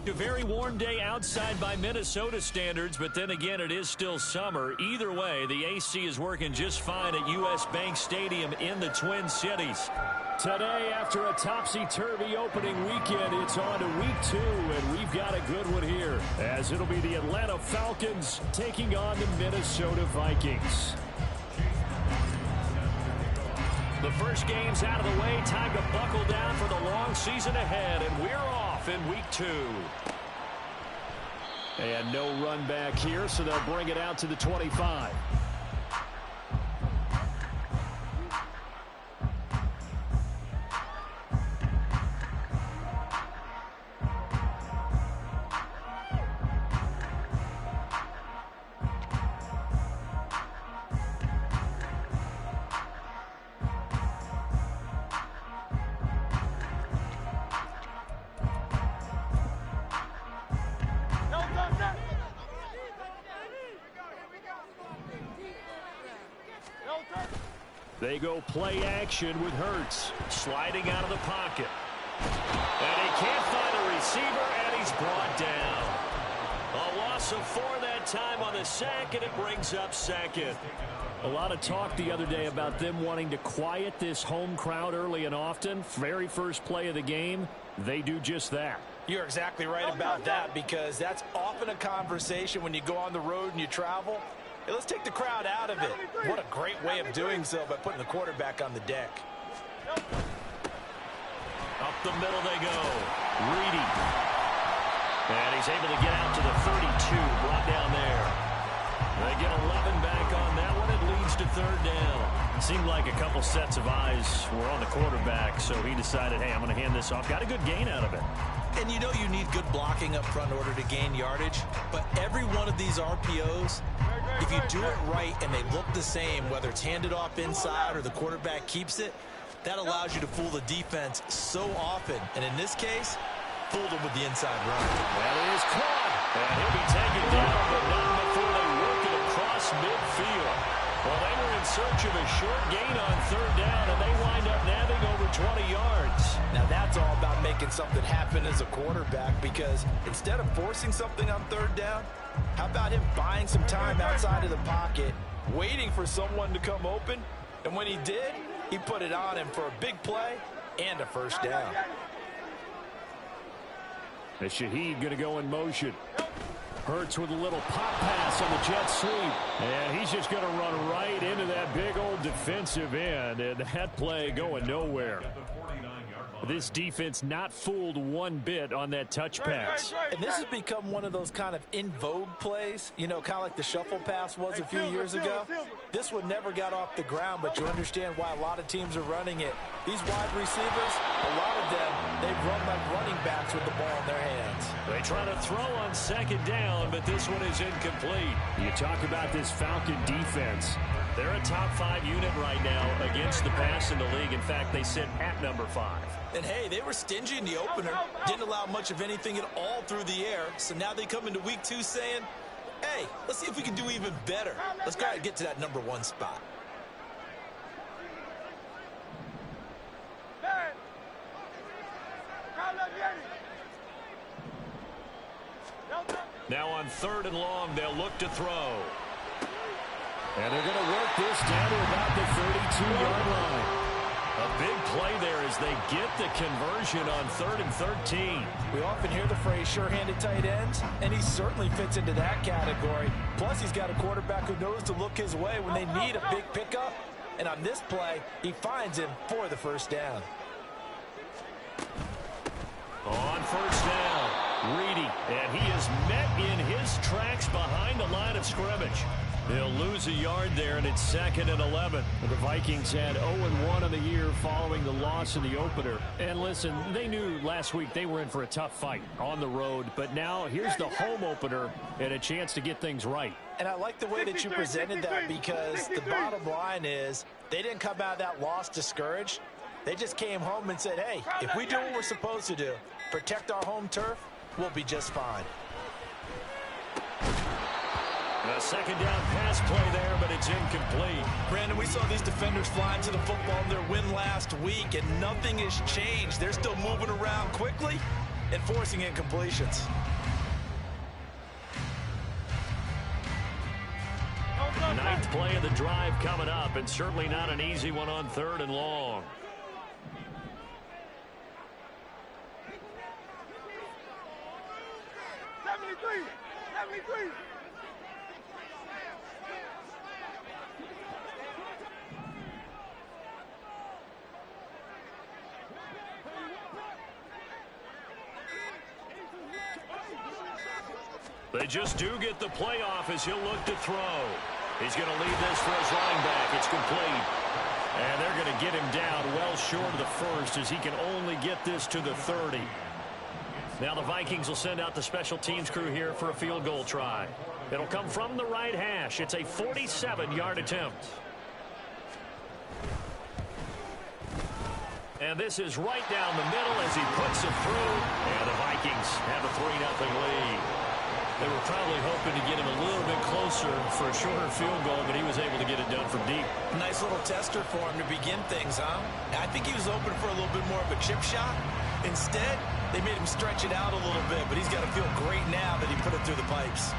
A very warm day outside by Minnesota standards, but then again, it is still summer. Either way, the AC is working just fine at U.S. Bank Stadium in the Twin Cities. Today, after a topsy-turvy opening weekend, it's on to week 2, and we've got a good one here, as it'll be the Atlanta Falcons taking on the Minnesota Vikings. The first game's out of the way. Time to buckle down for the long season ahead, and we're off in week 2. And no run back here, so they'll bring it out to the 25. They go play action with Hurts, sliding out of the pocket. And he can't find a receiver, and he's brought down. A loss of 4 that time on the sack, and it brings up second. A lot of talk the other day about them wanting to quiet this home crowd early and often. Very first play of the game, they do just that. You're exactly right about that, because that's often a conversation when you go on the road and you travel. Hey, let's take the crowd out of it. What a great way of doing so by putting the quarterback on the deck. Up the middle they go. Reedy. And he's able to get out to the 32. Brought down there. They get 11 back on that one. It leads to third down. It seemed like a couple sets of eyes were on the quarterback, so he decided, hey, I'm going to hand this off. Got a good gain out of it. And you know you need good blocking up front in order to gain yardage, but every one of these RPOs, if you do it right and they look the same, whether it's handed off inside or the quarterback keeps it, that allows you to fool the defense so often. And in this case, fooled them with the inside run. That is caught. And he'll be taken down, but not before they work it across midfield. Well, they were in search of a short gain on third down, and they wind up nabbing over 20 yards. Now, that's all about making something happen as a quarterback, because instead of forcing something on third down, how about him buying some time outside of the pocket, waiting for someone to come open, and when he did, he put it on him for a big play and a first down. And Shaheed going to go in motion. Hurts with a little pop pass on the jet sweep. And he's just going to run right into that big old defensive end. And that play going nowhere. This defense not fooled one bit on that touch pass. And this has become one of those kind of in vogue plays, you know, kind of like the shuffle pass was a few years ago. This one never got off the ground, but you understand why a lot of teams are running it. These wide receivers, a lot of them, they run like running backs with the ball in their hands. They try to throw on second down, but this one is incomplete. You talk about this Falcon defense. They're a top 5 unit right now against the pass in the league. In fact, they sit at number 5. And hey, they were stingy in the opener. Didn't allow much of anything at all through the air. So now they come into week 2 saying, hey, let's see if we can do even better. Let's go ahead and get to that number 1 spot. Now on 3rd and long, they'll look to throw. And they're going to work this down to about the 32-yard line. A big play there as they get the conversion on 3rd and 13. We often hear the phrase sure-handed tight ends, and he certainly fits into that category. Plus, he's got a quarterback who knows to look his way when they need a big pickup. And on this play, he finds him for the first down. On first down, Reedy, and he is met in his tracks behind the line of scrimmage. They'll lose a yard there, and it's 2nd and 11. The Vikings had 0-1 on the year following the loss in the opener. And listen, they knew last week they were in for a tough fight on the road. But now here's the home opener and a chance to get things right. And I like the way that you presented that, because the bottom line is they didn't come out of that loss discouraged. They just came home and said, hey, if we do what we're supposed to do, protect our home turf, we'll be just fine. A second down pass play there, but it's incomplete. Brandon, we saw these defenders flying to the football in their win last week, and nothing has changed. They're still moving around quickly, and forcing incompletions. Ninth play of the drive coming up, and certainly not an easy one on 3rd and long. They just do get the playoff as he'll look to throw. He's going to leave this for his running back. It's complete. And they're going to get him down well short of the first as he can only get this to the 30. Now the Vikings will send out the special teams crew here for a field goal try. It'll come from the right hash. It's a 47-yard attempt. And this is right down the middle as he puts it through. And the Vikings have a 3-0 lead. They were probably hoping to get him a little bit closer for a shorter field goal, but he was able to get it done from deep. Nice little tester for him to begin things, huh? I think he was open for a little bit more of a chip shot. Instead, they made him stretch it out a little bit, but he's got to feel great now that he put it through the pipes.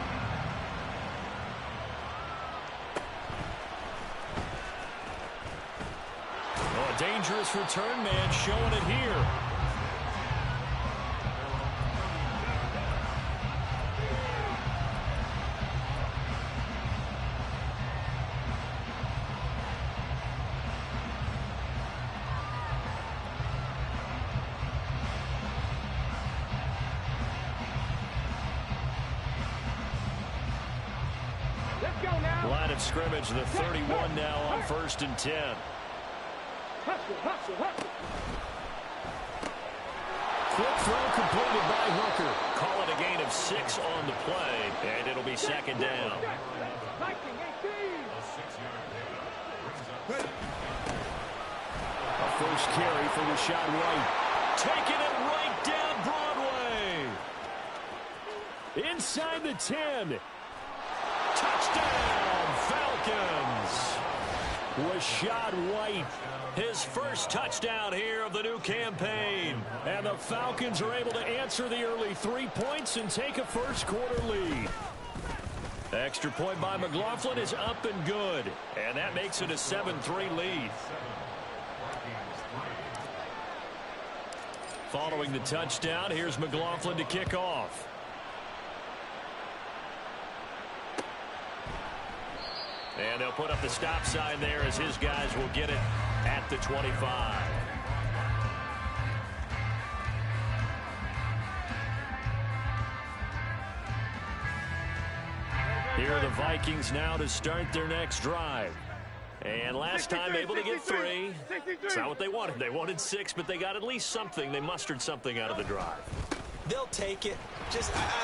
Oh, a dangerous return man showing it here. Line of scrimmage, the 31 now on 1st and 10. Quick throw completed by Hooker. Call it a gain of 6 on the play, and it'll be 2nd down. A first carry for Rashad White. Taking it right down Broadway. Inside the 10. Touchdown, Falcons. Rashad White, his first touchdown here of the new campaign. And the Falcons are able to answer the early 3 points and take a first-quarter lead. Extra point by McLaughlin is up and good. And that makes it a 7-3 lead. Following the touchdown, here's McLaughlin to kick off. And they'll put up the stop sign there as his guys will get it at the 25. Here are the Vikings now to start their next drive. And last time able to get 3. It's not what they wanted. They wanted 6, but they got at least something. They mustered something out of the drive. They'll take it. I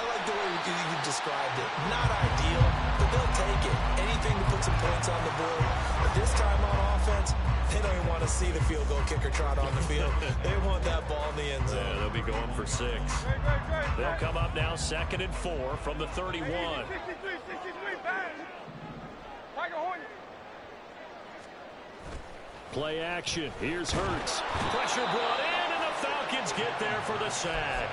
like the way you described it. Not ideal, but they'll take it. Anything to put some points on the board. But this time on offense, they don't even want to see the field goal kicker trot on the field. They want that ball in the end zone. Yeah, they'll be going for 6. They'll come up now 2nd and 4 from the 31. Play action. Here's Hurts. Pressure brought in, and the Falcons get there for the sack.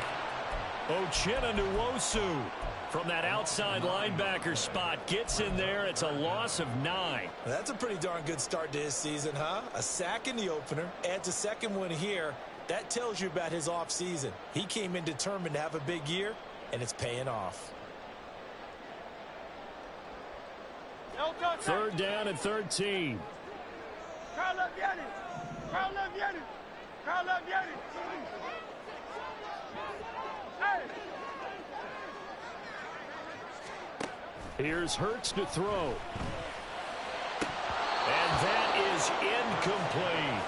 Uchenna Nwosu from that outside linebacker spot gets in there. It's a loss of 9. That's a pretty darn good start to his season, huh? A sack in the opener, adds a second one here. That tells you about his offseason. He came in determined to have a big year, and it's paying off. 3rd down and 13. Here's Hurts to throw. And that is incomplete.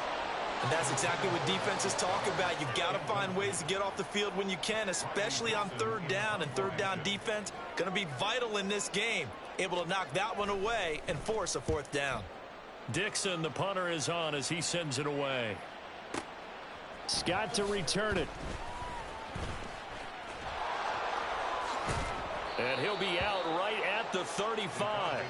And that's exactly what defenses talk about. You've got to find ways to get off the field when you can, especially on 3rd down. And 3rd down defense going to be vital in this game. Able to knock that one away and force a 4th down. Dixon, the punter, is on as he sends it away. Scott to return it. And he'll be out right at the 35.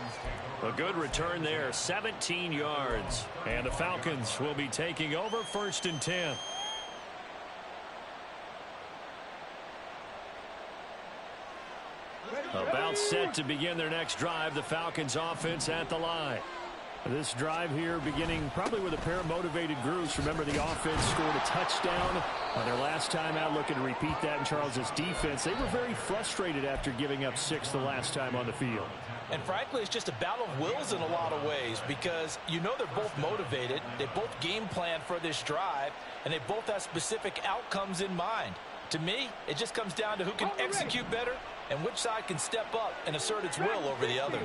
A good return there, 17 yards. And the Falcons will be taking over 1st and 10. now set to begin their next drive. The Falcons offense at the line. This drive here beginning probably with a pair of motivated groups. Remember, the offense scored a touchdown on their last time out, looking to repeat that in Charles's defense. They were very frustrated after giving up 6 the last time on the field. And frankly, it's just a battle of wills in a lot of ways, because you know they're both motivated. They both game plan for this drive, and they both have specific outcomes in mind. To me, it just comes down to who can execute better and which side can step up and assert its will over the other.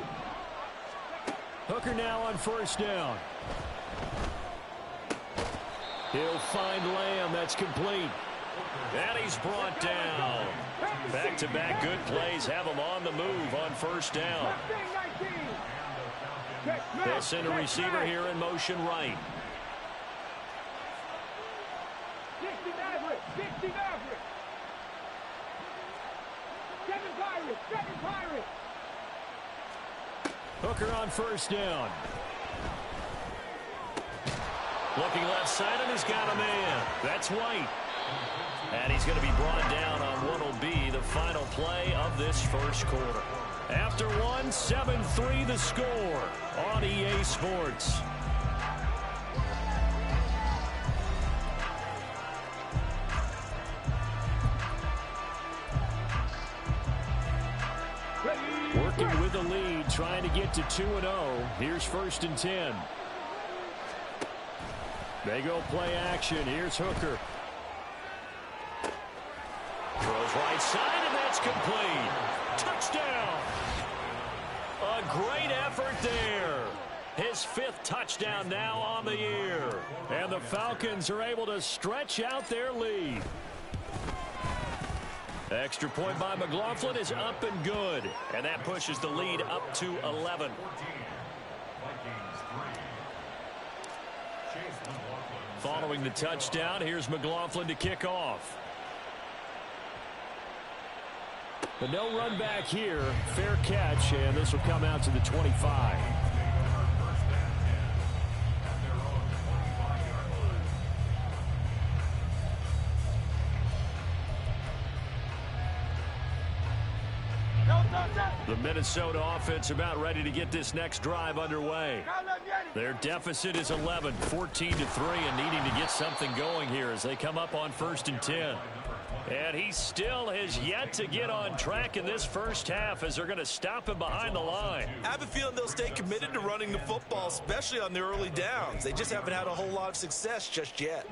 Hooker now on first down. He'll find Lamb. That's complete. And he's brought down. Back-to-back good plays have him on the move on first down. They'll send a receiver here in motion right. Hooker on first down. Looking left side, and he's got a man. That's White. And he's going to be brought down on what will be the final play of this first quarter. After one, 7-3 the score on EA Sports. Working with the lead, trying to get to 2-0. Here's 1st and 10. They go play action. Here's Hooker. Throws right side, and that's complete. Touchdown. A great effort there. His 5th touchdown now on the year. And the Falcons are able to stretch out their lead. Extra point by McLaughlin is up and good. And that pushes the lead up to 11. Following the touchdown, here's McLaughlin to kick off. But no run back here. Fair catch, and this will come out to the 25. The Minnesota offense about ready to get this next drive underway. Their deficit is 11, 14-3, and needing to get something going here as they come up on 1st and 10. And he still has yet to get on track in this first half as they're going to stop him behind the line. I have a feeling they'll stay committed to running the football, especially on the early downs. They just haven't had a whole lot of success just yet.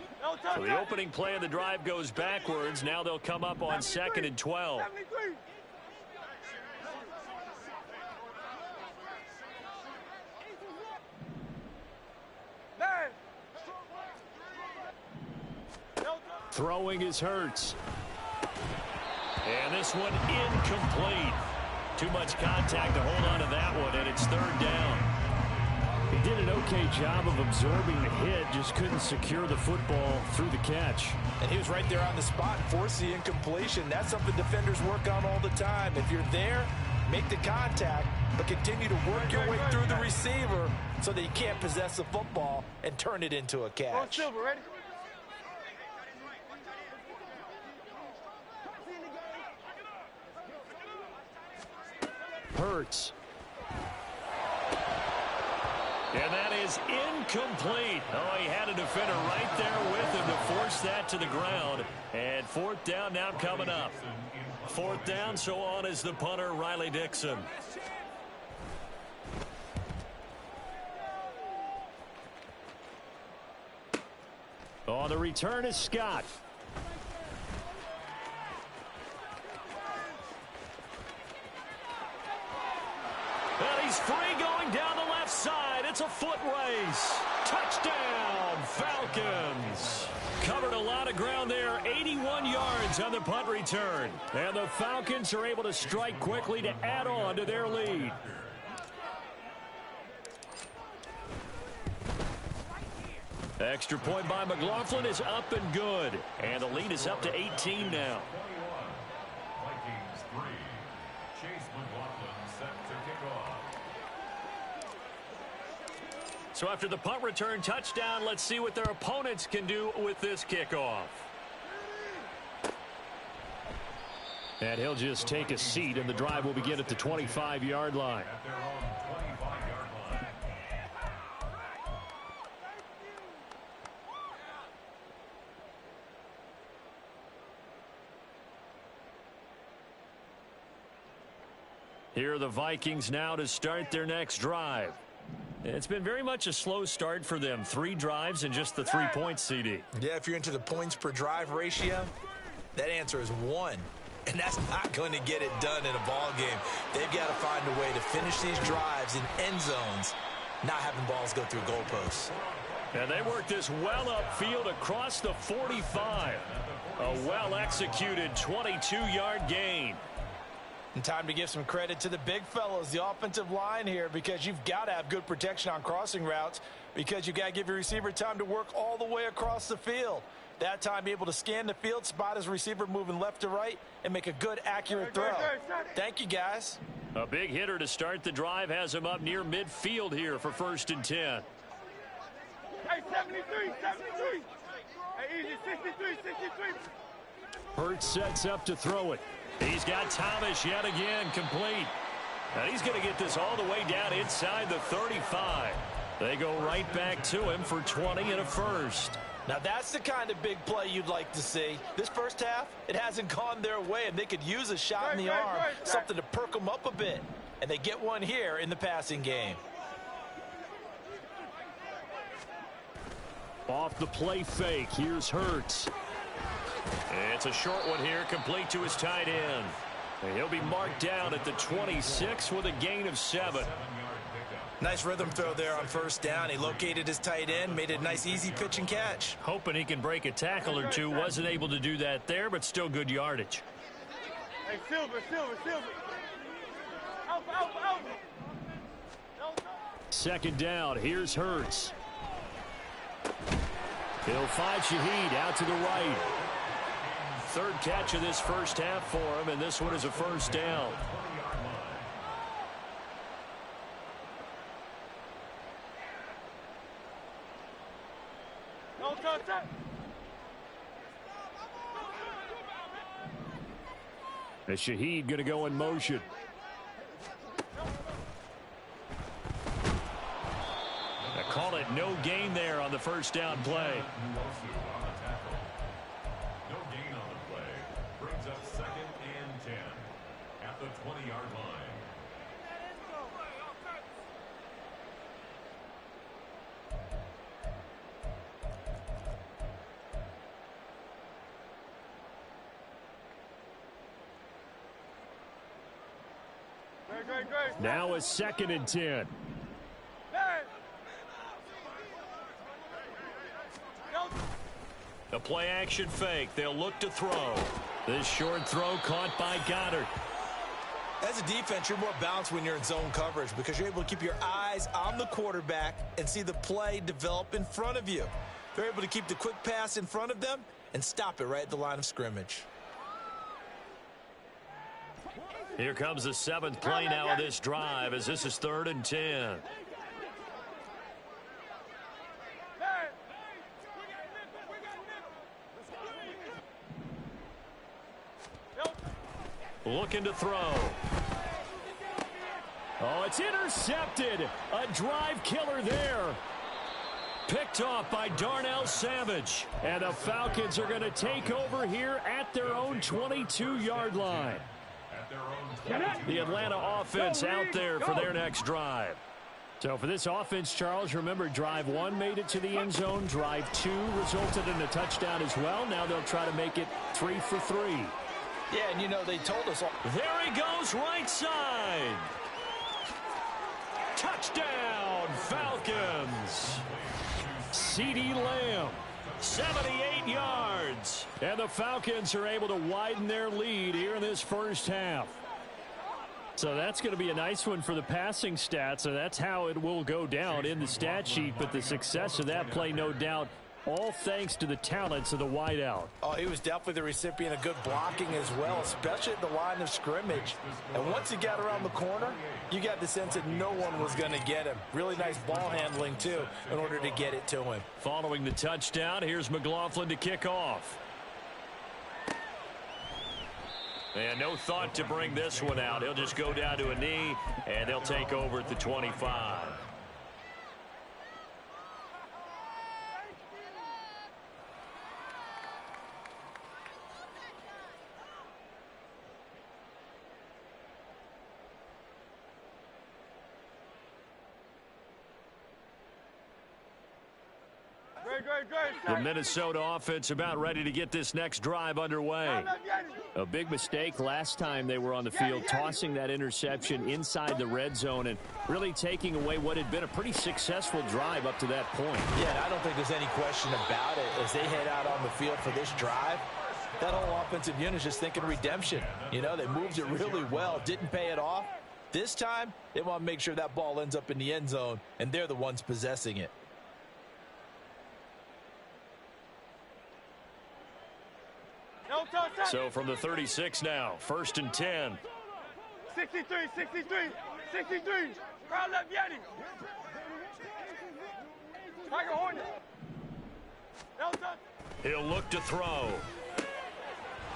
So the opening play of the drive goes backwards. Now they'll come up on 2nd and 12. Throwing is Hurts. And this one incomplete. Too much contact to hold on to that one, and it's 3rd down. He did an okay job of absorbing the hit, just couldn't secure the football through the catch. And he was right there on the spot and forced the incompletion. That's something defenders work on all the time. If you're there, make the contact, but continue to work your way through the receiver so that you can't possess the football and turn it into a catch. Hurts. And that is incomplete. Oh, he had a defender right there with him to force that to the ground. And 4th down now coming up. 4th down, so on is the punter, Riley Dixon. On the return is Scott. And he's free going down the left side. It's a foot race. Touchdown, Falcons. Covered a lot of ground there. 81 yards on the punt return. And the Falcons are able to strike quickly to add on to their lead. Extra point by McLaughlin is up and good. And the lead is up to 18 now. So after the punt return touchdown, let's see what their opponents can do with this kickoff. And he'll just take a seat, and the drive will begin at the 25-yard line. Here are the Vikings now to start their next drive. It's been very much a slow start for them. 3 drives and just the 3 points, CD. Yeah, if you're into the points per drive ratio, that answer is 1. And that's not going to get it done in a ball game. They've got to find a way to finish these drives in end zones, not having balls go through goalposts. And they work this well upfield across the 45. A well-executed 22-yard gain. And time to give some credit to the big fellows, the offensive line here, because you've got to have good protection on crossing routes, because you've got to give your receiver time to work all the way across the field. That time, be able to scan the field, spot his receiver moving left to right, and make a good, accurate throw. Thank you, guys. A big hitter to start the drive has him up near midfield here for 1st and 10. Hey, 73. Hey, easy, 63. Hurts sets up to throw it. He's got Thomas yet again complete. And he's going to get this all the way down inside the 35. They go right back to him for 20 and a first. Now that's the kind of big play you'd like to see. This first half, it hasn't gone their way, and they could use a shot in the arm, something to perk them up a bit. And they get one here in the passing game. Off the play fake, here's Hurts. It's a short one here, complete to his tight end. And he'll be marked down at the 26 with a gain of 7. Nice rhythm throw there on 1st down. He located his tight end, made it a nice easy pitch and catch. Hoping he can break a tackle or two. Wasn't able to do that there, but still good yardage. Hey, Silver. Out. 2nd down, here's Hurts. He'll find Shaheed out to the right. 3rd catch of this first half for him, and this one is a 1st down. And Shaheed going to go in motion. I call it no gain there on the 1st down play. No gain on the play. Brings up 2nd and 10 at the 20-yard line. Great. Now a 2nd and 10. A play action fake. They'll look to throw. This short throw caught by Goddard. As a defense, you're more balanced when you're in zone coverage because you're able to keep your eyes on the quarterback and see the play develop in front of you. They're able to keep the quick pass in front of them and stop it right at the line of scrimmage. Here comes the 7th play now of this drive as this is 3rd and 10. Looking to throw. Oh, it's intercepted. A drive killer there. Picked off by Darnell Savage. And the Falcons are going to take over here at their own 22-yard line. The Atlanta offense out there for their next drive. So for this offense, Charles, remember drive 1 made it to the end zone. Drive 2 resulted in a touchdown as well. Now they'll try to make it 3 for 3. Yeah, and you know, they told us all. There he goes, right side. Touchdown, Falcons. CeeDee Lamb, 78 yards. And the Falcons are able to widen their lead here in this first half. So that's going to be a nice one for the passing stats. So that's how it will go down in the stat sheet. But the success of that play, no doubt, all thanks to the talents of the wideout. Oh, he was definitely the recipient of good blocking as well, especially at the line of scrimmage. And once he got around the corner, you got the sense that no one was going to get him. Really nice ball handling, too, in order to get it to him. Following the touchdown, here's McLaughlin to kick off. And no thought to bring this one out. He'll just go down to a knee, and they'll take over at the 25. The Minnesota offense about ready to get this next drive underway. A big mistake last time they were on the field, tossing that interception inside the red zone and really taking away what had been a pretty successful drive up to that point. Yeah, and I don't think there's any question about it. As they head out on the field for this drive, that whole offensive unit is just thinking redemption. You know, they moved it really well, didn't pay it off. This time, they want to make sure that ball ends up in the end zone, and they're the ones possessing it. So from the 36 now, 1st and 10. 63, 63, 63. Crowd left Yeti. Tiger Hornet. He'll look to throw.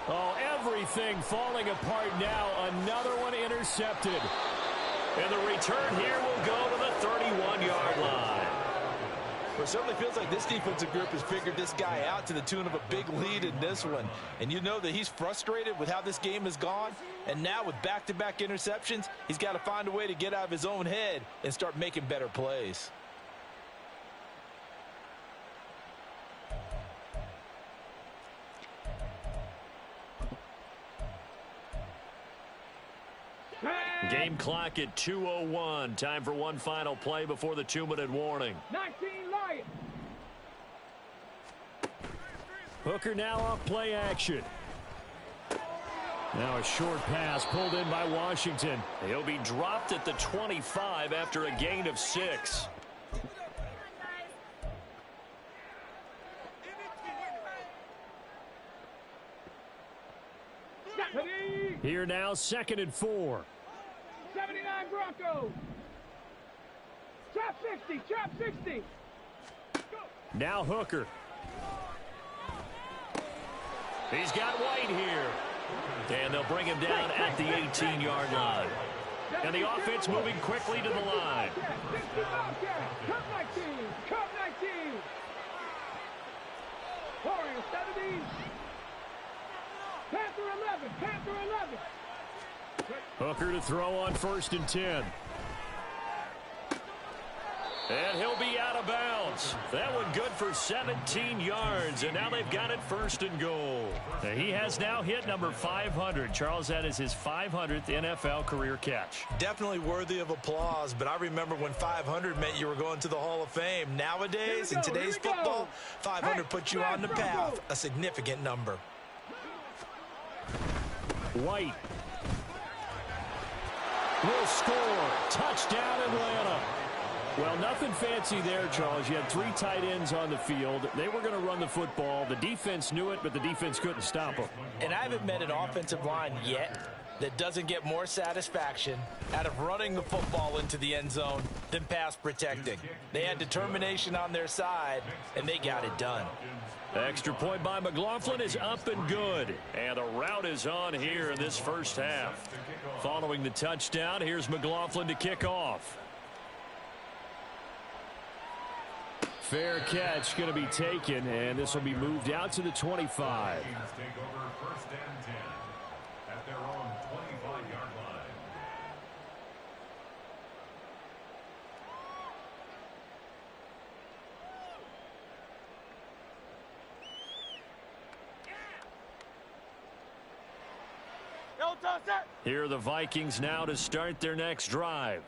Oh, everything falling apart now. Another one intercepted. And the return here will go to the 31-yard line. Well, it certainly feels like this defensive group has figured this guy out to the tune of a big lead in this one. And you know that he's frustrated with how this game has gone. And now with back-to-back interceptions, he's got to find a way to get out of his own head and start making better plays. Game clock at 2:01. Time for one final play before the 2-minute warning. 19 Lions. Hooker now off play action. Now a short pass pulled in by Washington. He'll be dropped at the 25 after a gain of 6. Here now, 2nd and 4. 79 Broncos. Trap 60, trap 60. Now Hooker. He's got White here. And they'll bring him down at the 18-yard line. And the offense moving quickly to the line. Cup 19, Cup 19. Warriors 70. Panther 11, Panther 11. Hooker to throw on 1st and 10. And he'll be out of bounds. That one good for 17 yards, and now they've got it 1st and goal. He has now hit number 500. Charles, that is his 500th NFL career catch. Definitely worthy of applause, but I remember when 500 meant you were going to the Hall of Fame. Nowadays, in today's football, 500 puts you on the path, a significant number. White will score. Touchdown, Atlanta. Well, nothing fancy there, Charles. You had 3 tight ends on the field. They were going to run the football. The defense knew it, but the defense couldn't stop them. And I haven't met an offensive line yet that doesn't get more satisfaction out of running the football into the end zone than pass protecting. They had determination on their side, and they got it done. Extra point by McLaughlin is up and good. And the route is on here in this first half. Following the touchdown, here's McLaughlin to kick off. Fair catch going to be taken, and this will be moved out to the 25. Take over 1st and 10 at their own 25-yard line. Here are the Vikings now to start their next drive.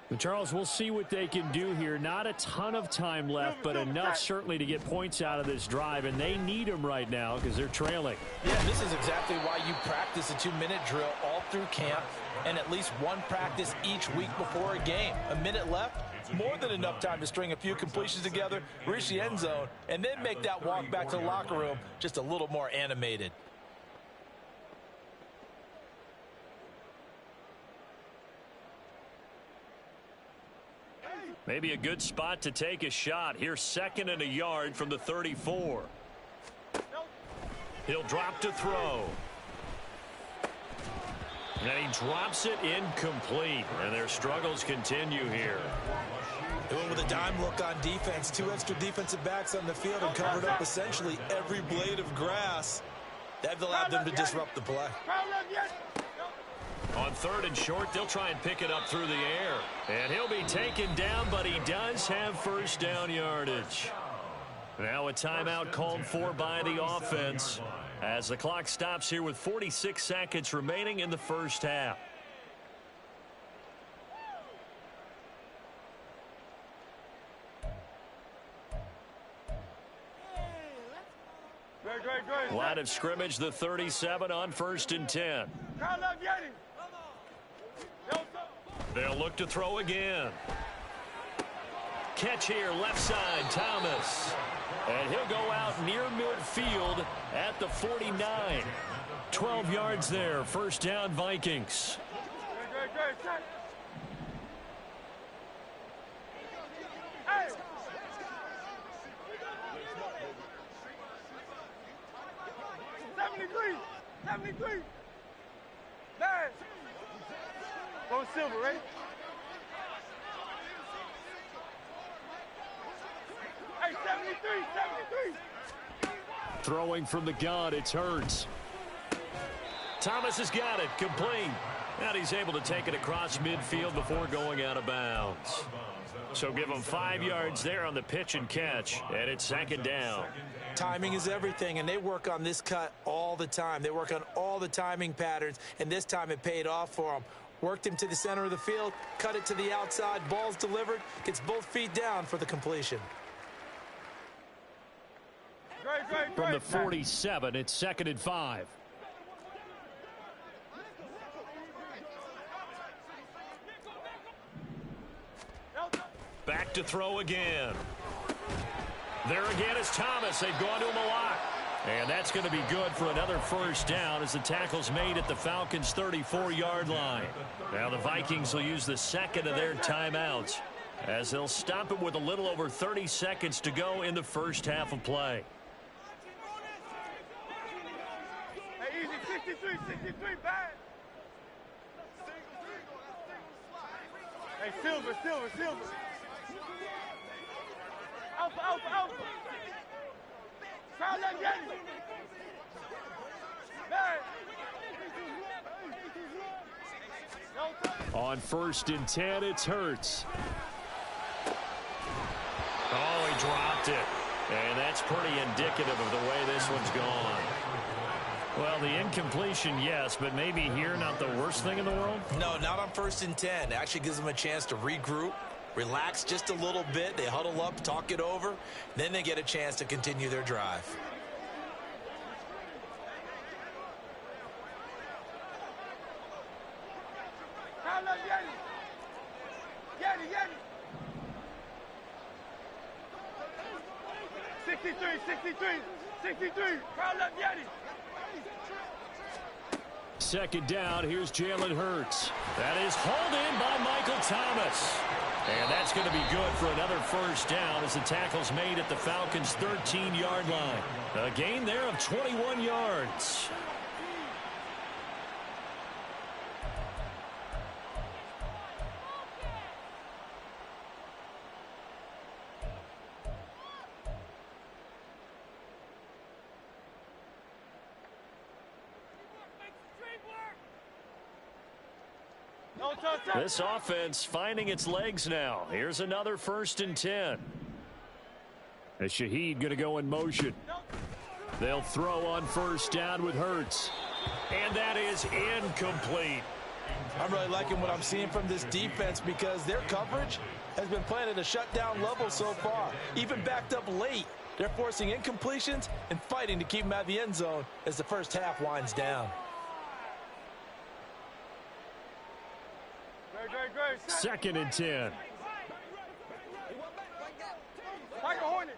And Charles, we'll see what they can do here. Not a ton of time left, but enough certainly to get points out of this drive, and they need them right now because they're trailing. Yeah, this is exactly why you practice a 2-minute drill all through camp and at least one practice each week before a game. A minute left, more than enough time to string a few completions together, reach the end zone, and then make that walk back to the locker room just a little more animated. Maybe a good spot to take a shot. Here's 2nd and a yard from the 34. He'll drop to throw. And he drops it incomplete. And their struggles continue here. They went with a dime look on defense. 2 extra defensive backs on the field and covered up essentially every blade of grass. That allowed them to disrupt the play. On 3rd and short, they'll try and pick it up through the air. And he'll be taken down, but he does have first down yardage. Now a timeout called for by the offense as the clock stops here with 46 seconds remaining in the first half. Line of scrimmage, the 37 on 1st and 10. They'll look to throw again. Catch here, left side, Thomas. And he'll go out near midfield at the 49. 12 yards there, first down Vikings. Hey! 73! Man! Go silver, right? Hey, 73! Throwing from the gun, it's Hurts. Thomas has got it, complete. And he's able to take it across midfield before going out of bounds. So give him 5 yards there on the pitch and catch, and it's 2nd down. Timing is everything, and they work on this cut all the time. They work on all the timing patterns, and this time it paid off for them. Worked him to the center of the field, cut it to the outside, ball's delivered, gets both feet down for the completion. From the 47, it's 2nd and 5. Back to throw again. There again is Thomas. They've gone to him a lot. And that's going to be good for another first down as the tackle's made at the Falcons' 34-yard line. Now the Vikings will use the second of their timeouts as they'll stop it with a little over 30 seconds to go in the first half of play. Hey, easy, 63, bad. Hey, silver. Alpha. Foul left, Yanni. On 1st and 10, it's Hurts. Oh, he dropped it. And that's pretty indicative of the way this one's gone. Well, the incompletion, yes, but maybe here not the worst thing in the world? No, not on 1st and 10. It actually gives them a chance to regroup, relax just a little bit. They huddle up, talk it over. Then they get a chance to continue their drive. Yanni. 63. Foul left, Yanni. 2nd down, here's Jalen Hurts. That is hauled in by Michael Thomas. And that's going to be good for another first down as the tackle's made at the Falcons' 13-yard line. A gain there of 21 yards. This offense finding its legs now. Here's another 1st and 10. As Shaheed going to go in motion. They'll throw on 1st down with Hurts. And that is incomplete. I'm really liking what I'm seeing from this defense because their coverage has been playing at a shutdown level so far. Even backed up late. They're forcing incompletions and fighting to keep them out of the end zone as the first half winds down. 2nd and 10. Like a hornet.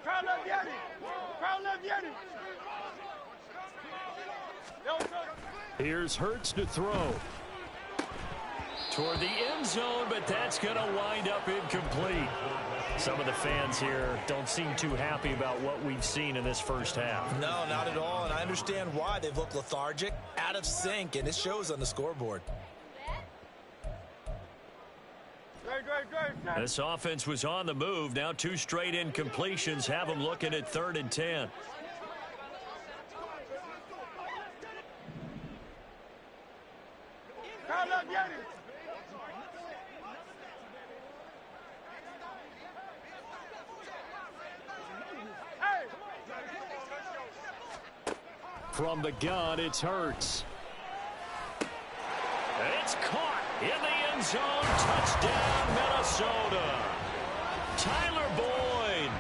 Crowd left, Yanni. Here's Hurts to throw. toward the end zone, but that's going to wind up incomplete. Some of the fans here don't seem too happy about what we've seen in this first half. No, not at all, and I understand why. They've looked lethargic, out of sync, and it shows on the scoreboard. This offense was on the move. Now 2 straight incompletions have them looking at 3rd and 10. From the gun, it's Hurts. It's caught in the end zone. Touchdown, Minnesota. Tyler Boyd,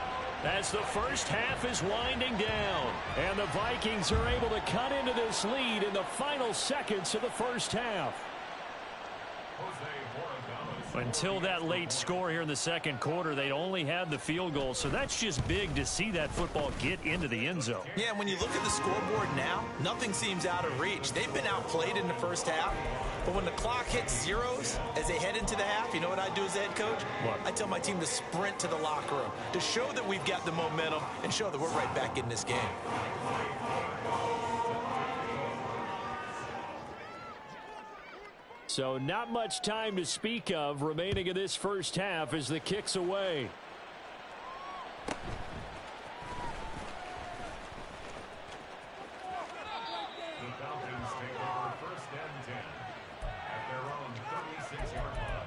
as the first half is winding down. And the Vikings are able to cut into this lead in the final seconds of the first half. Until that late score here in the second quarter, they'd only had the field goal, so that's just big to see that football get into the end zone. Yeah, when you look at the scoreboard now, nothing seems out of reach. They've been outplayed in the first half, but when the clock hits zeros as they head into the half, you know what I do as the head coach? What? I tell my team to sprint to the locker room to show that we've got the momentum and show that we're right back in this game. So not much time to speak of remaining in this first half as the kick's away. The Falcons take over 1st and 10 at their own 36-yard line.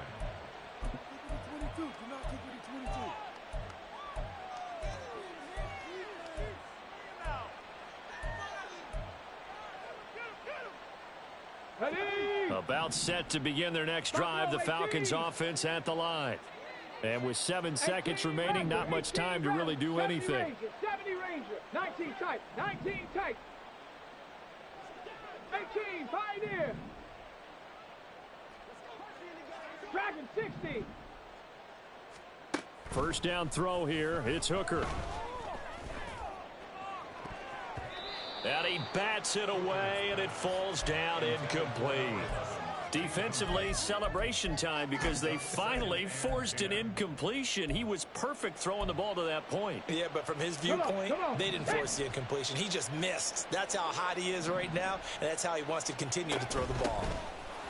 About set to begin their next drive, the Falcons offense at the line. And with 7 seconds remaining, not much time to really do anything. 70 Ranger, 19 tight, 19 tight. 18, Pioneer. Dragon 60. First down throw here. It's Hooker. And he bats it away, and it falls down incomplete. Defensively, celebration time because they finally forced an incompletion. He was perfect throwing the ball to that point. Yeah, but from his viewpoint, they didn't force the incompletion. He just missed. That's how hot he is right now, and that's how he wants to continue to throw the ball.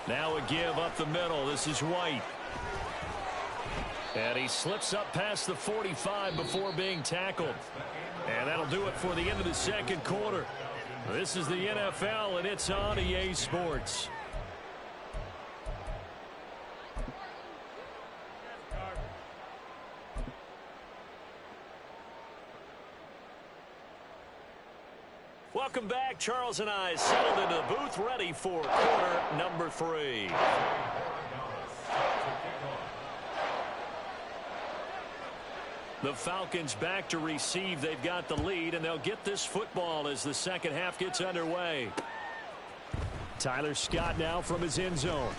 Now a give up the middle. This is White. And he slips up past the 45 before being tackled. And that'll do it for the end of the second quarter. This is the NFL, and it's on EA Sports. Welcome back. Charles and I settled into the booth, ready for quarter number 3. The Falcons back to receive. They've got the lead, and they'll get this football as the second half gets underway. Tyler Scott now from his end zone.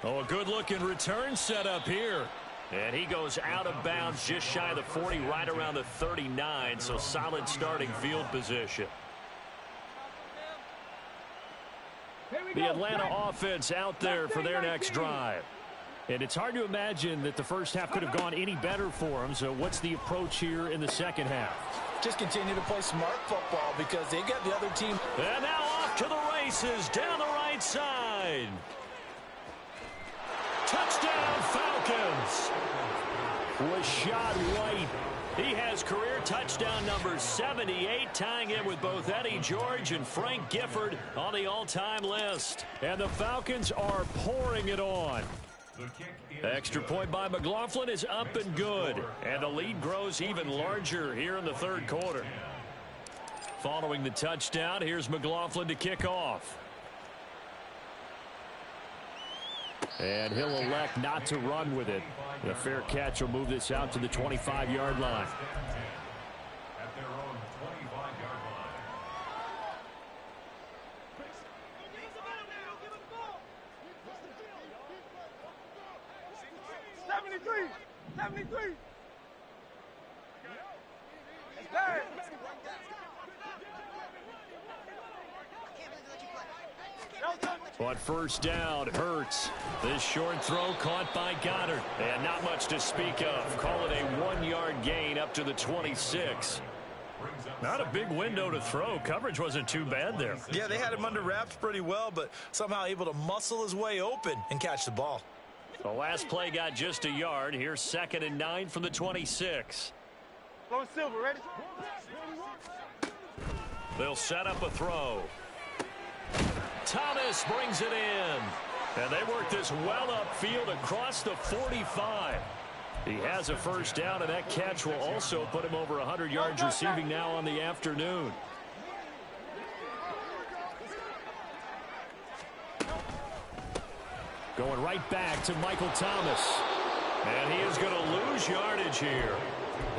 Oh, a good-looking return setup here. And he goes out of bounds just shy of the 40, right around the 39, so solid starting field position. The Atlanta offense out there for their next drive. And it's hard to imagine that the first half could have gone any better for them. So what's the approach here in the second half? Just continue to play smart football because they got the other team. And now off to the races down the right side. Touchdown, Falcons. Rashad White. He has career touchdown number 78, tying in with both Eddie George and Frank Gifford on the all-time list. And the Falcons are pouring it on. Extra point by McLaughlin is up and good. And the lead grows even larger here in the third quarter. Following the touchdown, here's McLaughlin to kick off. And he'll elect not to run with it. A fair catch will move this out to the 25-yard line. At their own 25-yard line. 73. It's bad. Don't On first down, Hurts. This short throw caught by Goddard. And not much to speak of. Call it a 1-yard gain up to the 26. Not a big window to throw. Coverage wasn't too bad there. Yeah, they had him under wraps pretty well, but somehow able to muscle his way open and catch the ball. The last play got just a yard. Here's 2nd and 9 from the 26. Low Silver, ready? They'll set up a throw. Thomas brings it in. And they work this well upfield across the 45. He has a first down, and that catch will also put him over 100 yards receiving now on the afternoon. Going right back to Michael Thomas. And he is going to lose yardage here.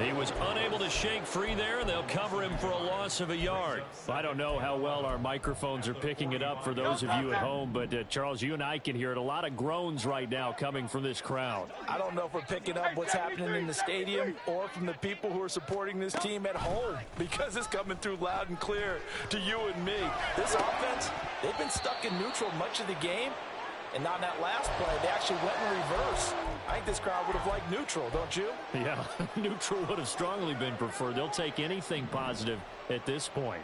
He was unable to shake free there, and they'll cover him for a loss of a yard. I don't know how well our microphones are picking it up for those of you at home, but Charles, you and I can hear it. A lot of groans right now coming from this crowd. I don't know if we're picking up what's happening in the stadium or from the people who are supporting this team at home, because it's coming through loud and clear to you and me. This offense, they've been stuck in neutral much of the game. And on that last play, they actually went in reverse. I think this crowd would have liked neutral, don't you? Yeah, neutral would have strongly been preferred. They'll take anything positive at this point.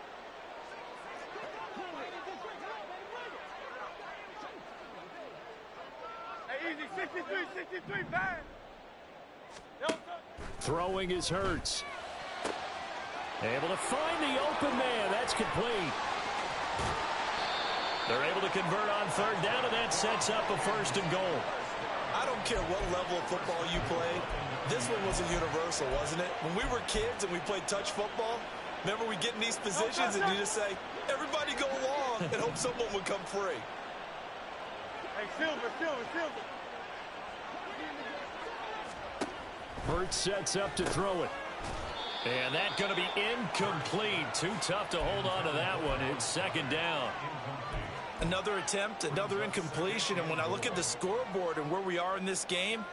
Hey, easy, 63, bang. Throwing is Hurts. Able to find the open man. That's complete. They're able to convert on 3rd down, and that sets up a 1st and goal. I don't care what level of football you played. This one was a universal, wasn't it? When we were kids and we played touch football, remember we get in these positions and you just say, everybody go along, and hope someone would come free. Hey, Silver. Hurts sets up to throw it. And that's going to be incomplete. Too tough to hold on to that one. It's 2nd down. Another attempt, another incompletion, and when I look at the scoreboard and where we are in this game,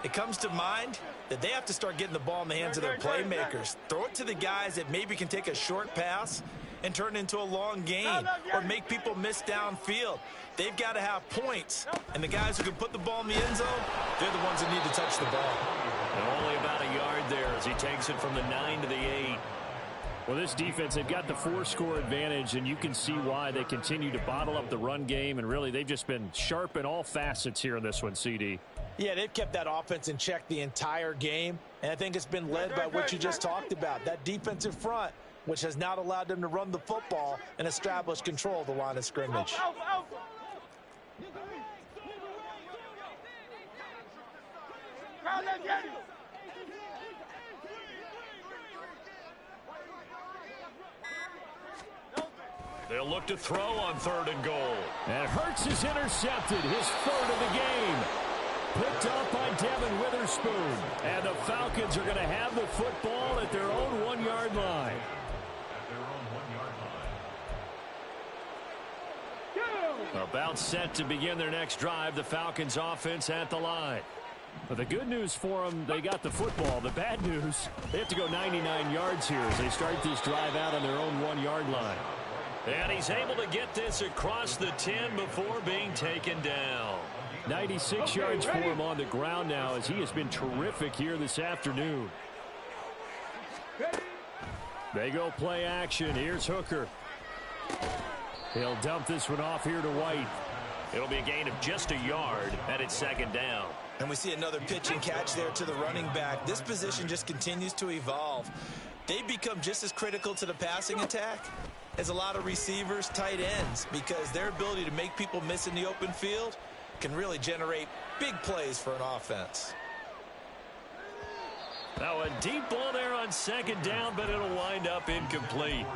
it comes to mind that they have to start getting the ball in the hands of their playmakers. Throw it to the guys that maybe can take a short pass and turn it into a long gain or make people miss downfield. They've got to have points, and the guys who can put the ball in the end zone, they're the ones that need to touch the ball. And only about a yard there as he takes it from the 9 to the 8. Well, this defense, they've got the 4-score advantage, and you can see why they continue to bottle up the run game, and really they've just been sharp in all facets here in this one, CD. Yeah, they've kept that offense in check the entire game, and I think it's been led by what you just talked about, that defensive front, which has not allowed them to run the football and establish control of the line of scrimmage. They'll look to throw on 3rd and goal. And Hurts is intercepted, his 3rd of the game. Picked up by Devin Witherspoon. And the Falcons are going to have the football at their own 1-yard line. About set to begin their next drive, the Falcons offense at the line. But the good news for them, they got the football. The bad news, they have to go 99 yards here as they start this drive out on their own 1-yard line. And he's able to get this across the 10 before being taken down. 96 yards for him on the ground now as he has been terrific here this afternoon. They go play action. Here's Hooker. He'll dump this one off here to White. It'll be a gain of just a yard, and it's 2nd down. And we see another pitch and catch there to the running back. This position just continues to evolve. They become just as critical to the passing attack as a lot of receivers, tight ends, because their ability to make people miss in the open field can really generate big plays for an offense. Now a deep ball there on 2nd down, but it'll wind up incomplete.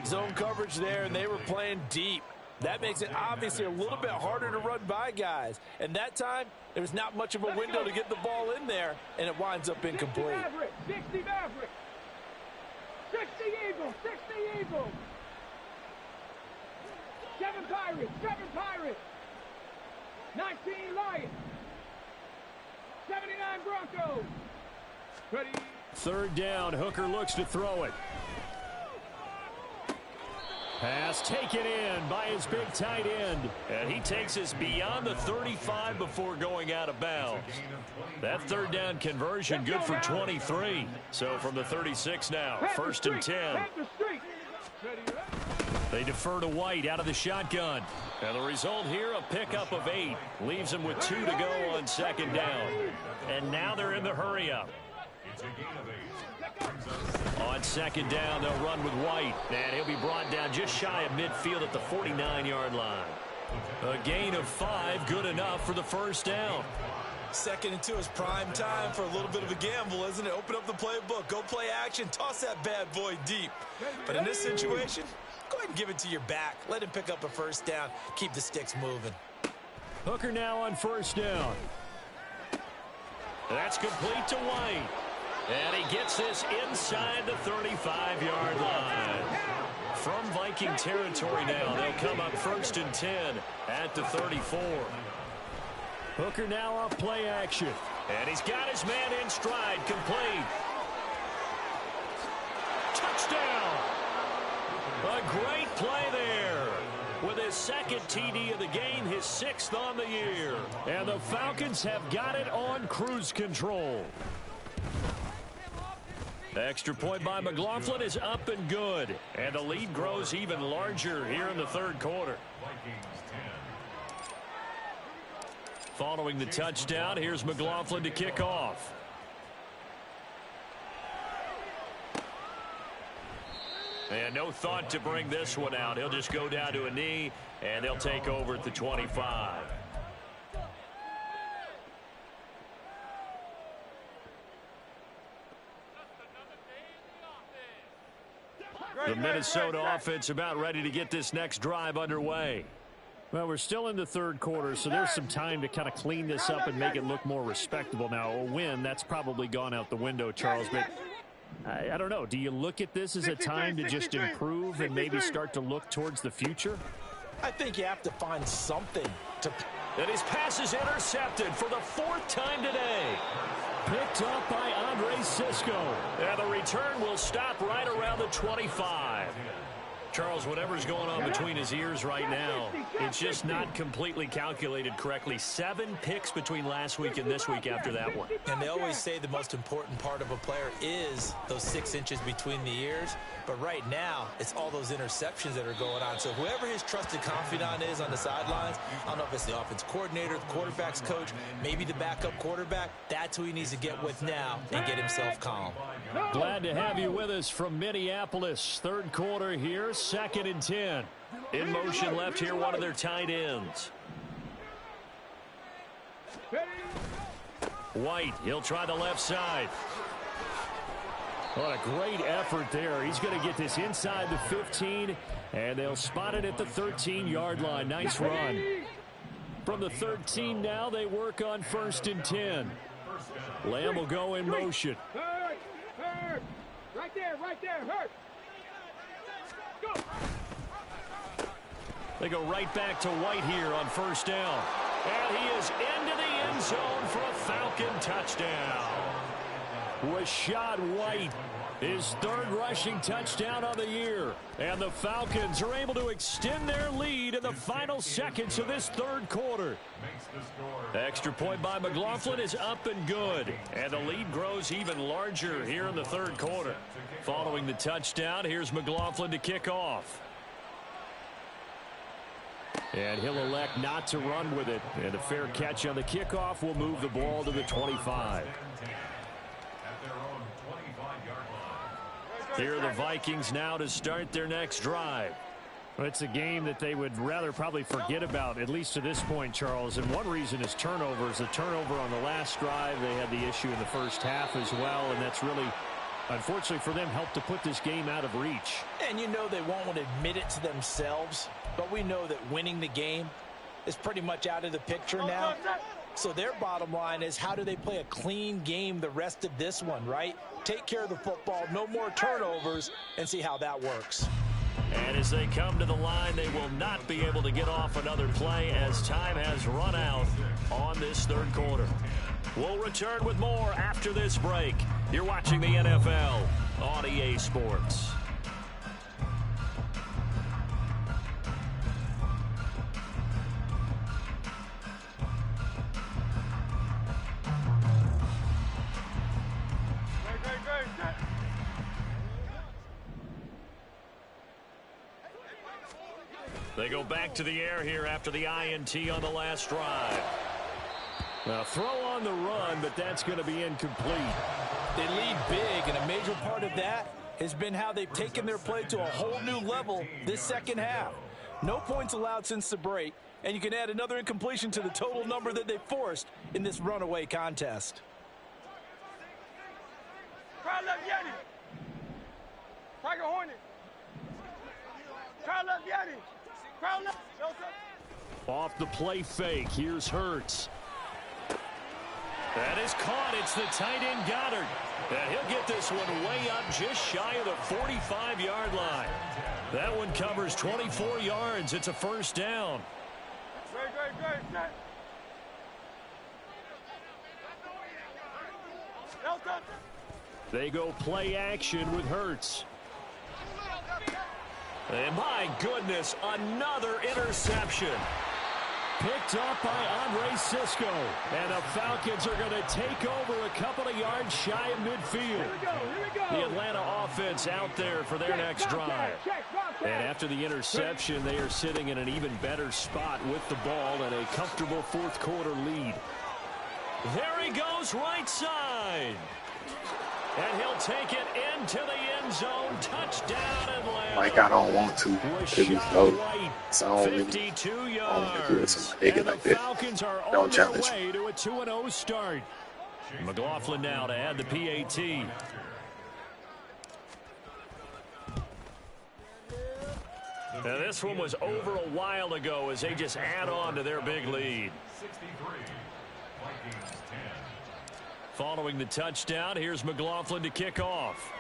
Zone coverage there, and they were playing deep. That makes it obviously a little bit harder to run by guys. And that time, there's not much of a window to get the ball in there, and it winds up incomplete. 60 Maverick. 60 Eagles. 60 Eagles. 7 Pirates. 19 Lions. 79 Broncos. Ready. 3rd down. Hooker looks to throw it. Pass taken in by his big tight end. And he takes us beyond the 35 before going out of bounds. That third down conversion good for 23. So from the 36 now, 1st and 10. They defer to White out of the shotgun. And the result here, a pickup of 8. Leaves them with 2 to go on 2nd down. And now they're in the hurry-up. On 2nd down, they'll run with White. And he'll be brought down just shy of midfield at the 49-yard line. A gain of 5, good enough for the 1st down. 2nd and 2 is prime time for a little bit of a gamble, isn't it? Open up the playbook, go play action, toss that bad boy deep. But in this situation, go ahead and give it to your back. Let him pick up a 1st down. Keep the sticks moving. Hooker now on 1st down. That's complete to White. And he gets this inside the 35-yard line. From Viking territory now, they'll come up 1st and 10 at the 34. Hooker now off play action. And he's got his man in stride, complete. Touchdown! A great play there. With his 2nd TD of the game, his 6th on the year. And the Falcons have got it on cruise control. Extra point by McLaughlin is up and good. And the lead grows even larger here in the 3rd quarter. Following the touchdown, here's McLaughlin to kick off. And no thought to bring this one out. He'll just go down to a knee, and they'll take over at the 25. The Minnesota offense about ready to get this next drive underway. Well, we're still in the 3rd quarter, so there's some time to kind of clean this up and make it look more respectable. Now, a win, that's probably gone out the window, Charles, but I don't know. Do you look at this as a time to just improve and maybe start to look towards the future? I think you have to find something to... And his pass is intercepted for the 4th time today. Picked up by Andre Sisco. And the return will stop right around the 25. Charles, whatever's going on between his ears right now, it's just not completely calculated correctly. 7 picks between last week and this week after that one. And they always say the most important part of a player is those 6 inches between the ears. But right now, it's all those interceptions that are going on. So whoever his trusted confidant is on the sidelines, I don't know if it's the offense coordinator, the quarterback's coach, maybe the backup quarterback, that's who he needs to get with now and get himself calm. Glad to have you with us from Minneapolis. 3rd quarter here, 2nd and 10. In motion left here, one of their tight ends. White, he'll try the left side. What a great effort there. He's going to get this inside the 15, and they'll spot it at the 13-yard line. Nice run. From the 13 now, they work on 1st and 10. Lamb will go in motion. Hurt. Right there, hurt. Go. They go right back to White here on 1st down. And he is into the end zone for a Falcon touchdown. Rashad White, his 3rd rushing touchdown of the year. And the Falcons are able to extend their lead in the final seconds of this 3rd quarter. Extra point by McLaughlin is up and good. And the lead grows even larger here in the 3rd quarter. Following the touchdown, here's McLaughlin to kick off. And he'll elect not to run with it. And a fair catch on the kickoff will move the ball to the 25. Here are the Vikings now to start their next drive. Well, it's a game that they would rather probably forget about, at least to this point, Charles. And one reason is turnovers. The turnover on the last drive, they had the issue in the 1st half as well, and that's really, unfortunately for them, helped to put this game out of reach. And you know they won't want to admit it to themselves, but we know that winning the game is pretty much out of the picture now. So their bottom line is, how do they play a clean game the rest of this one, right? Take care of the football, no more turnovers, and see how that works. And as they come to the line, they will not be able to get off another play as time has run out on this 3rd quarter. We'll return with more after this break. You're watching the NFL on EA Sports. They go back to the air here after the INT on the last drive. Now throw on the run, but that's going to be incomplete. They lead big, and a major part of that has been how they've taken their play to a whole new level this second half. No points allowed since the break, and you can add another incompletion to the total number that they forced in this runaway contest. Try left Yeti. Tiger Hornet. Try left Yeti. Try left. Off the play fake, here's Hurts. That is caught. It's the tight end Goddard. And he'll get this one way up just shy of the 45-yard line. That one covers 24 yards. It's a first down. Great. They go play action with Hurts. And my goodness, another interception. Picked up by Andre Cisco. And the Falcons are going to take over a couple of yards shy of midfield. Here we go. The Atlanta offense out there for their next drive. And after the interception, they are sitting in an even better spot with the ball and a comfortable fourth quarter lead. There he goes, right side. And he'll take it into the end zone. Touchdown, Atlanta. Like I don't want to. It was low. So I don't really 52 do yards. it to my nigga And the like that. Falcons are Don't on their challenge way to a 2-0 start. McLaughlin now to add the PAT. Now this one was over a while ago as they just add on to their big lead. 63. Vikings 10. Following the touchdown, here's McLaughlin to kick off.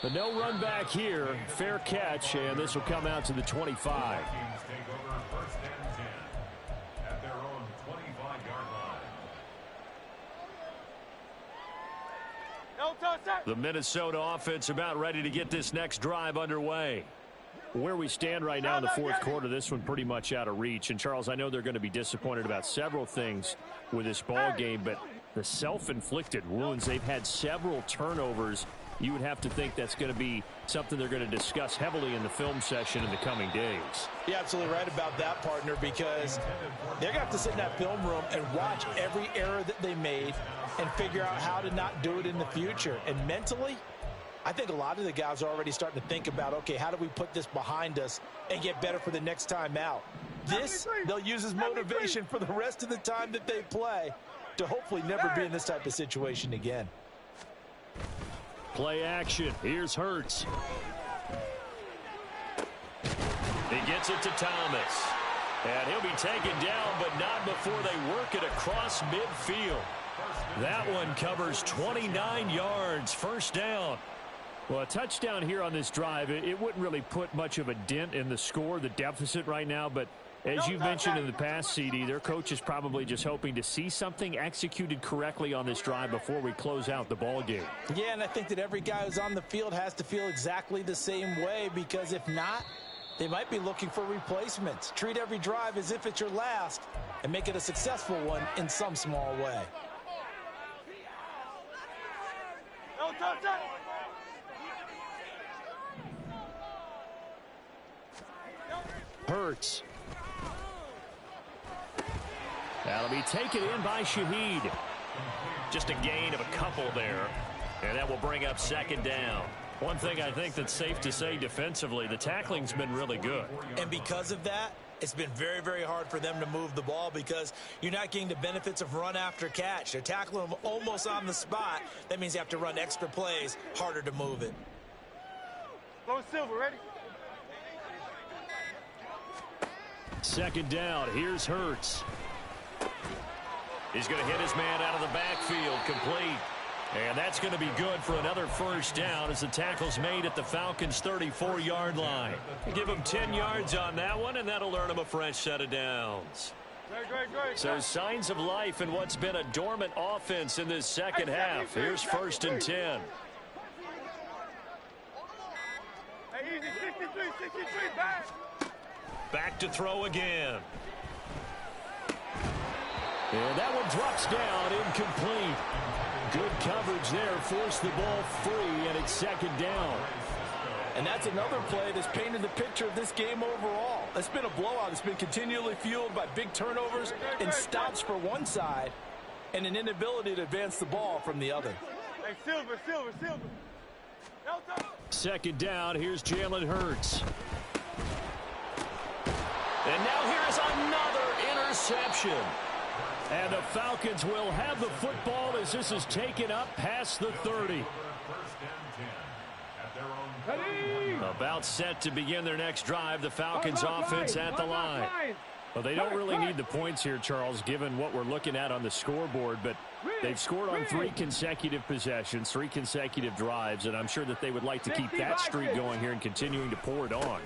The no run back here, fair catch, and this will come out to the 25. Vikings take over first and 10 at their own 25-yard line. The Minnesota offense about ready to get this next drive underway. Where we stand right now in the fourth quarter, this one pretty much out of reach. And, Charles, I know they're going to be disappointed about several things with this ball game, but the self-inflicted wounds, they've had several turnovers. You would have to think that's going to be something they're going to discuss heavily in the film session in the coming days. You're absolutely right about that, partner, because they're going to have to sit in that film room and watch every error that they made and figure out how to not do it in the future. And mentally, I think a lot of the guys are already starting to think about, okay, how do we put this behind us and get better for the next time out? This, they'll use as motivation for the rest of the time that they play to hopefully never be in this type of situation again. Play action. Here's Hurts. He gets it to Thomas. And he'll be taken down, but not before they work it across midfield. That one covers 29 yards. First down. Well, a touchdown here on this drive, it wouldn't really put much of a dent in the score, the deficit right now, but as you've mentioned in the past, CD, their coach is probably just hoping to see something executed correctly on this drive before we close out the ball game. Yeah, and I think that every guy who's on the field has to feel exactly the same way, because if not, they might be looking for replacements. Treat every drive as if it's your last and make it a successful one in some small way. Hurts. That'll be taken in by Shaheed. Just a gain of a couple there. And that will bring up second down. One thing I think that's safe to say defensively, the tackling's been really good. And because of that, it's been very, very hard for them to move the ball because you're not getting the benefits of run after catch. They're tackling them almost on the spot. That means you have to run extra plays, harder to move it. Low Silver, ready? Second down. Here's Hurts. He's going to hit his man out of the backfield, complete. And that's going to be good for another first down as the tackle's made at the Falcons' 34-yard line. Give them 10 yards on that one, and that'll earn them a fresh set of downs. Great. So signs of life in what's been a dormant offense in this second half. Here's first and 10. Hey, easy, 63, back. Back to throw again. And that one drops down, incomplete. Good coverage there, forced the ball free, and it's second down. And that's another play that's painted the picture of this game overall. It's been a blowout. It's been continually fueled by big turnovers and stops for one side and an inability to advance the ball from the other. Hey, Silver. Second down, here's Jalen Hurts. And now here's another interception. And the Falcons will have the football as this is taken up past the 30. About set to begin their next drive, the Falcons offense at the line. Well, they don't really need the points here, Charles, given what we're looking at on the scoreboard, but they've scored on 3 consecutive possessions, 3 consecutive drives, and I'm sure that they would like to keep that streak going here and continuing to pour it on.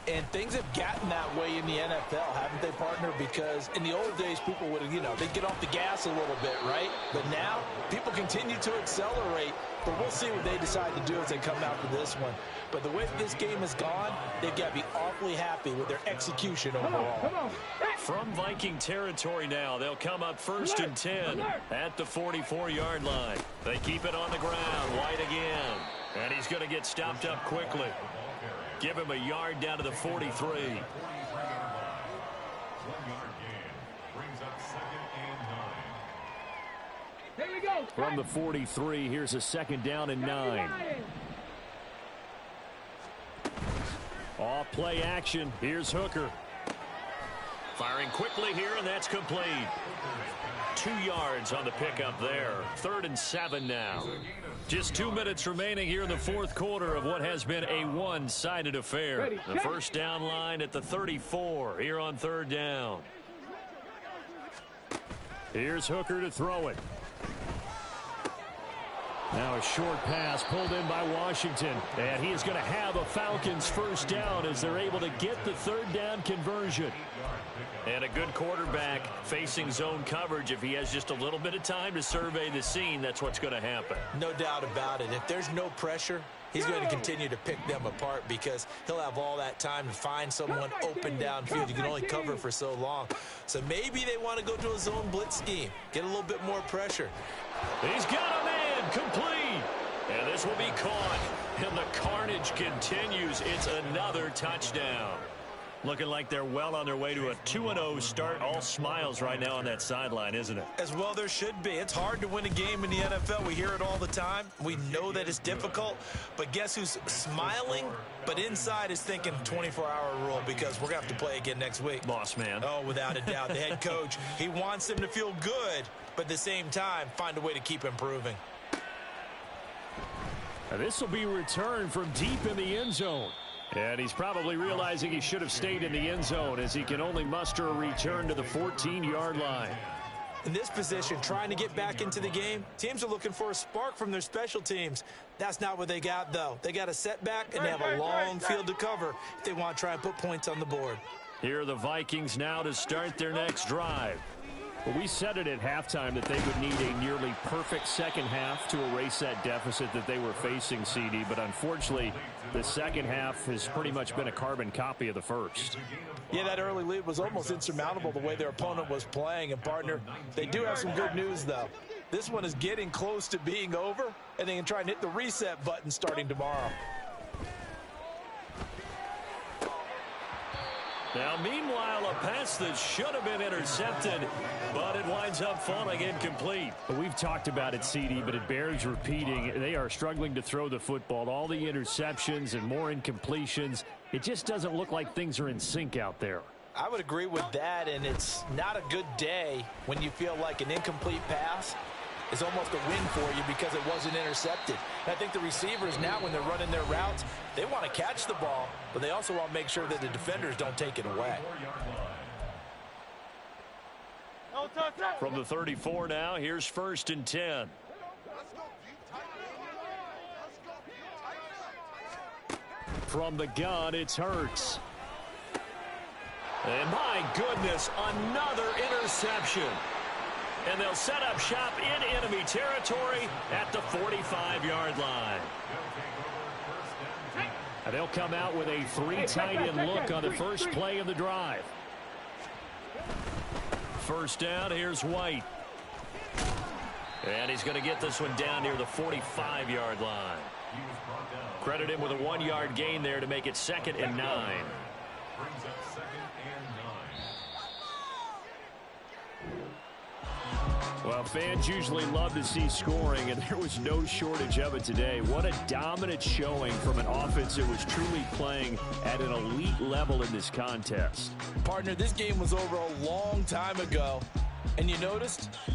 And things have gotten that way in the NFL, haven't they, partner? Because in the old days, people would, they'd get off the gas a little bit, right? But now, people continue to accelerate. But we'll see what they decide to do as they come out for this one. But the way that this game has gone, they've got to be awfully happy with their execution overall. From Viking territory now, they'll come up 1st and 10 at the 44-yard line. They keep it on the ground. White again. And he's going to get stopped up quickly. Give him a yard down to the 43. 1-yard gain brings up 2nd and 9. Here we go. From the 43, here's a 2nd down and 9. Off play action. Here's Hooker. Firing quickly here, and that's complete. 2 yards on the pickup there. 3rd and 7 now. Just 2 minutes remaining here in the 4th quarter of what has been a one-sided affair. The first down line at the 34 here on 3rd down. Here's Hooker to throw it. Now a short pass pulled in by Washington. And he is going to have a Falcons first down as they're able to get the 3rd down conversion. And a good quarterback facing zone coverage. If he has just a little bit of time to survey the scene, that's what's going to happen. No doubt about it. If there's no pressure, he's going to continue to pick them apart because he'll have all that time to find someone open downfield. You can only cover for so long. So maybe they want to go to a zone blitz scheme, get a little bit more pressure. He's got a man complete. And this will be caught. And the carnage continues. It's another touchdown. Looking like they're well on their way to a 2-0 start. All smiles right now on that sideline, isn't it? As well there should be. It's hard to win a game in the NFL. We hear it all the time. We know that it's difficult. But guess who's smiling? But inside is thinking 24-hour rule because we're going to have to play again next week. Boss man. Oh, without a doubt. The head coach, he wants them to feel good, but at the same time, find a way to keep improving. And this will be returned from deep in the end zone. And he's probably realizing he should have stayed in the end zone as he can only muster a return to the 14-yard line. In this position, trying to get back into the game, teams are looking for a spark from their special teams. That's not what they got, though. They got a setback, and they have a long field to cover if they want to try and put points on the board. Here are the Vikings now to start their next drive. Well, we said it at halftime that they would need a nearly perfect second half to erase that deficit that they were facing, CD. But unfortunately, the second half has pretty much been a carbon copy of the first. Yeah, that early lead was almost insurmountable the way their opponent was playing. And, partner, they do have some good news, though. This one is getting close to being over, and they can try and hit the reset button starting tomorrow. Now, meanwhile, a pass that should have been intercepted, but it winds up falling incomplete. We've talked about it, CD, but it bears repeating. They are struggling to throw the football. All the interceptions and more incompletions. It just doesn't look like things are in sync out there. I would agree with that, and it's not a good day when you feel like an incomplete pass is almost a win for you because it wasn't intercepted. And I think the receivers now, when they're running their routes, they want to catch the ball, but they also want to make sure that the defenders don't take it away. From the 34 now, here's 1st and 10. From the gun, it's Hurts. And my goodness, another interception. And they'll set up shop in enemy territory at the 45-yard line. And they'll come out with a 3 tight end look on the first play of the drive. First down, here's White. And he's going to get this one down near the 45-yard line. He was brought down. Credit him with a 1-yard gain there to make it 2nd and 9. Brings up 2nd and 9. Well, fans usually love to see scoring, and there was no shortage of it today. What a dominant showing from an offense that was truly playing at an elite level in this contest. Partner, this game was over a long time ago. And you noticed